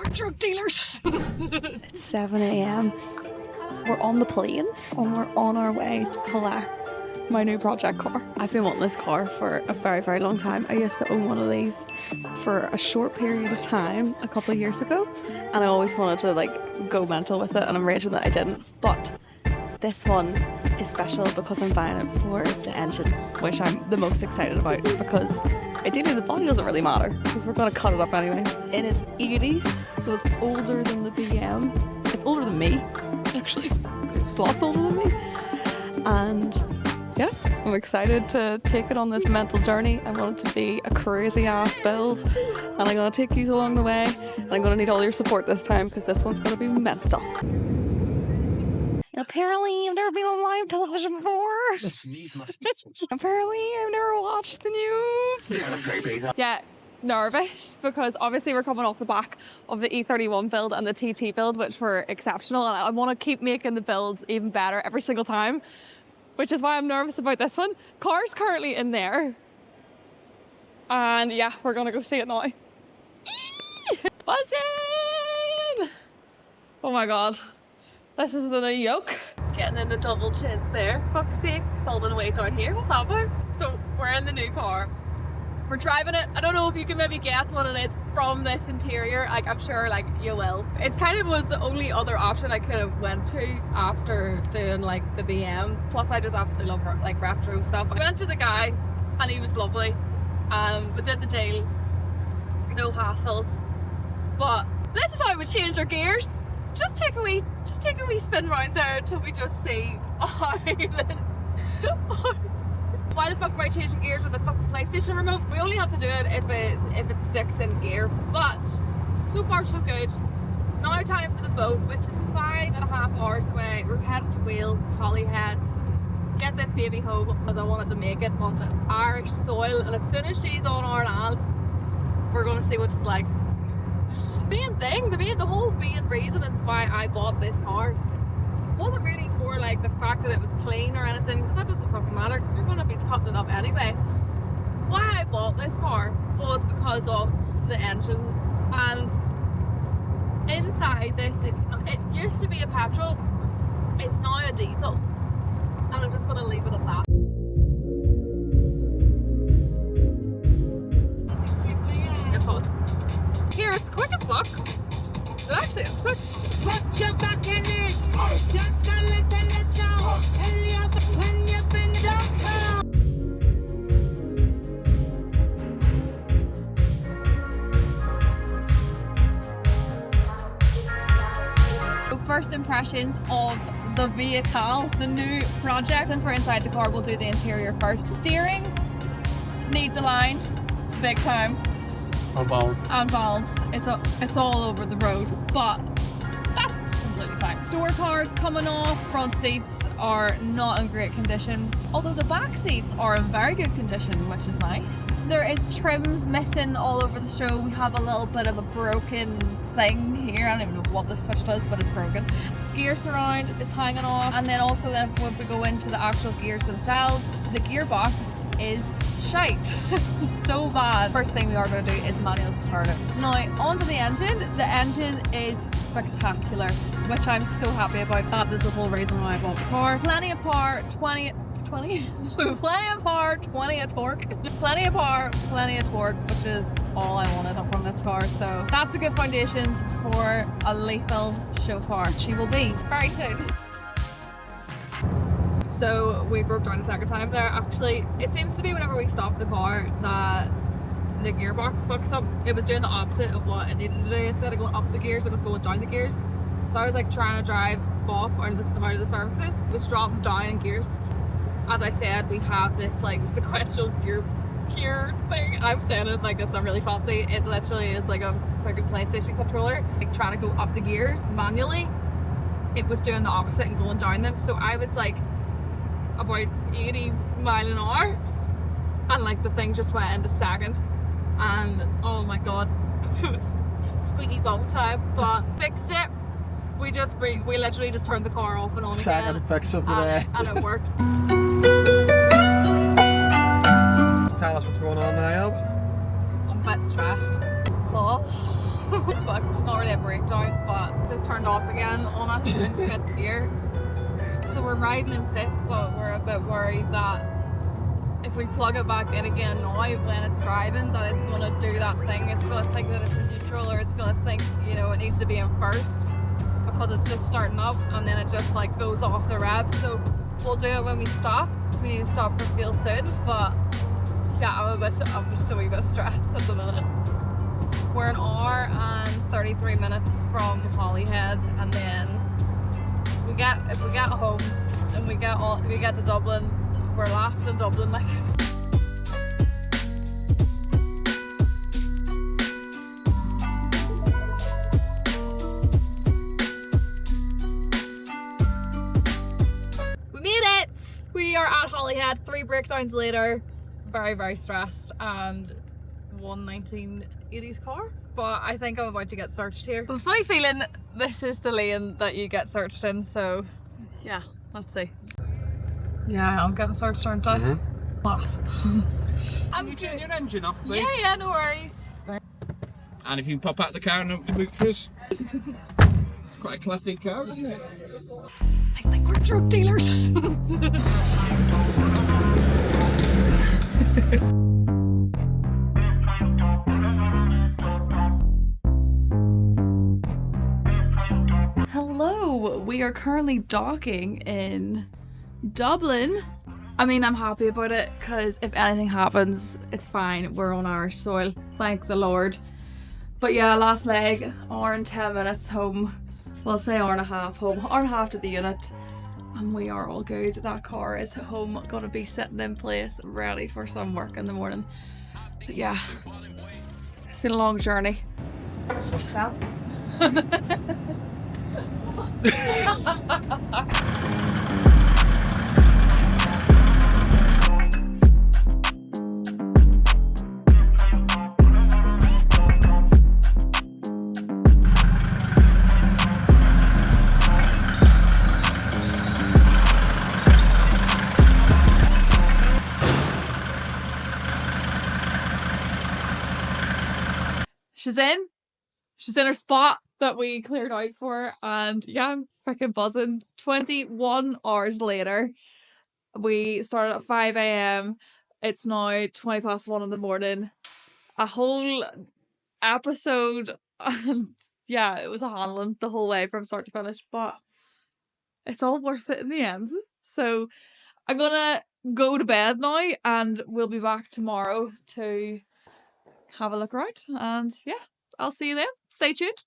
We're drug dealers. It's 7 a.m. We're on the plane and we're on our way to collect my new project car. I've been wanting this car for a very, very long time. I used to own one of these for a short period of time a couple of years ago, and I always wanted to like go mental with it, and I'm raging that I didn't. But this one is special because I'm buying it for the engine, which I'm the most excited about, because ideally the body doesn't really matter because we're going to cut it up anyway. In its 80s, so it's older than the BM. It's older than me, actually. It's lots older than me. And yeah, I'm excited to take it on this mental journey. I want it to be a crazy ass build, and I'm going to take you along the way, and I'm going to need all your support this time because this one's going to be mental. Apparently, I've never been on live television before. Apparently, I've never watched the news. Yeah, nervous because obviously we're coming off the back of the E31 build and the TT build, which were exceptional, and I want to keep making the builds even better every single time, which is why I'm nervous about this one. Car's currently in there, and yeah, we're gonna go see it now. Buzzing! Oh my god. This is the new yoke. Getting in the double chins there. Fuck's sake, holding weight down here. What's happening? So we're in the new car. We're driving it. I don't know if you can maybe guess what it is from this interior. Like, I'm sure like you will. It's kind of was the only other option I could have went to after doing like the BM. Plus I just absolutely love like retro stuff. I went to the guy and he was lovely. We did the deal. No hassles. But this is how we change our gears. Just take a wee spin round there until we just see how this. Why the fuck am I changing gears with a fucking PlayStation remote? We only have to do it if it sticks in gear. But so far so good. Now time for the boat, which is 5.5 hours away. We're heading to Wales, Holyhead. Get this baby home because I wanted to make it onto Irish soil, and as soon as she's on our land, we're gonna see what she's like. The whole main reason as to why I bought this car wasn't really for like the fact that it was clean or anything, because that doesn't fucking matter because we're going to be cutting it up anyway. Why I bought this car was because of the engine, and inside this it used to be a petrol, it's now a diesel, and I'm just going to leave it at that. Here, it's quick as fuck. Actually, it's quick. Put your back in it. Just a little now. Tell you when you've been down. First impressions of the vehicle, the new project. Since we're inside the car, we'll do the interior first. Steering needs aligned, big time. Unbalanced. It's all over the road, but that's completely fine. Door cards coming off, front seats are not in great condition, although the back seats are in very good condition, which is nice. There is trims missing all over the show. We have a little bit of a broken thing here. I don't even know what the switch does, but it's broken. Gear surround is hanging off, and then also then when we go into the actual gears themselves, the gearbox is shite. So bad. First thing we are going to do is manual compartments. Now onto the engine. The engine is spectacular, which I'm so happy about. That is the whole reason why I bought the car. Plenty of power, 20 plenty of power, 20 of torque. Plenty of power, plenty of torque, which is all I wanted up on this car. So that's a good foundations for a lethal show car. She will be very soon. So we broke down a second time there. Actually, it seems to be whenever we stop the car that the gearbox fucks up. It was doing the opposite of what it needed to do. Instead of going up the gears, it was going down the gears. So I was like trying to drive off out of the services. It was dropping down in gears. As I said, we have this like sequential gear thing. I'm saying it like this, I'm really fancy. It literally is like a freaking PlayStation controller. Like trying to go up the gears manually, it was doing the opposite and going down them. So I was like about 80 miles an hour, and like the thing just went into second, and oh my god, it was squeaky bum time, but fixed it. We literally just turned the car off and on again. Second fix of the day. And it worked. Tell us what's going on now, Al. I'm a bit stressed. Oh. It's not really a breakdown, but it's turned off again on us in fifth gear. So we're riding in fifth, but we're a bit worried that if we plug it back in again now when it's driving, that it's going to do that thing. It's going to think that it's in neutral, or it's going to think, you know, it needs to be in first because it's just starting up, and then it just like goes off the rev. So we'll do it when we stop. We need to stop for fuel soon, but yeah, I'm just a wee bit stressed at the minute. We're an hour and 33 minutes from Holyhead, and then if we get home and we get to Dublin, we're laughing in Dublin like. We made it! We are at Holyhead 3 breakdowns later. Very, very stressed, and one 1980s car. But I think I'm about to get searched here. But funny feeling, this is the lane that you get searched in, so yeah, let's see. Yeah, I'm getting searched, aren't I? Class. Can you turn your engine off, please? Yeah, no worries. And if you can pop out the car and open the boot for us. It's quite a classic car, isn't it? I think we're drug dealers. Hello, we are currently docking in Dublin. I mean, I'm happy about it because if anything happens, it's fine. We're on Irish soil, thank the Lord. But yeah, last leg, hour and 10 minutes home. Well, say hour and a half home, hour and a half to the unit. And we are all good. That car is home, gonna be sitting in place, ready for some work in the morning. But yeah, it's been a long journey. Stop. She's in her spot that we cleared out for, and yeah, I'm freaking buzzing. 21 hours later, we started at 5 a.m. It's now 20 past 1 in the morning. A whole episode, and yeah, it was a handling the whole way from start to finish, but it's all worth it in the end. So I'm gonna go to bed now, and we'll be back tomorrow to have a look around, and yeah, I'll see you then. Stay tuned.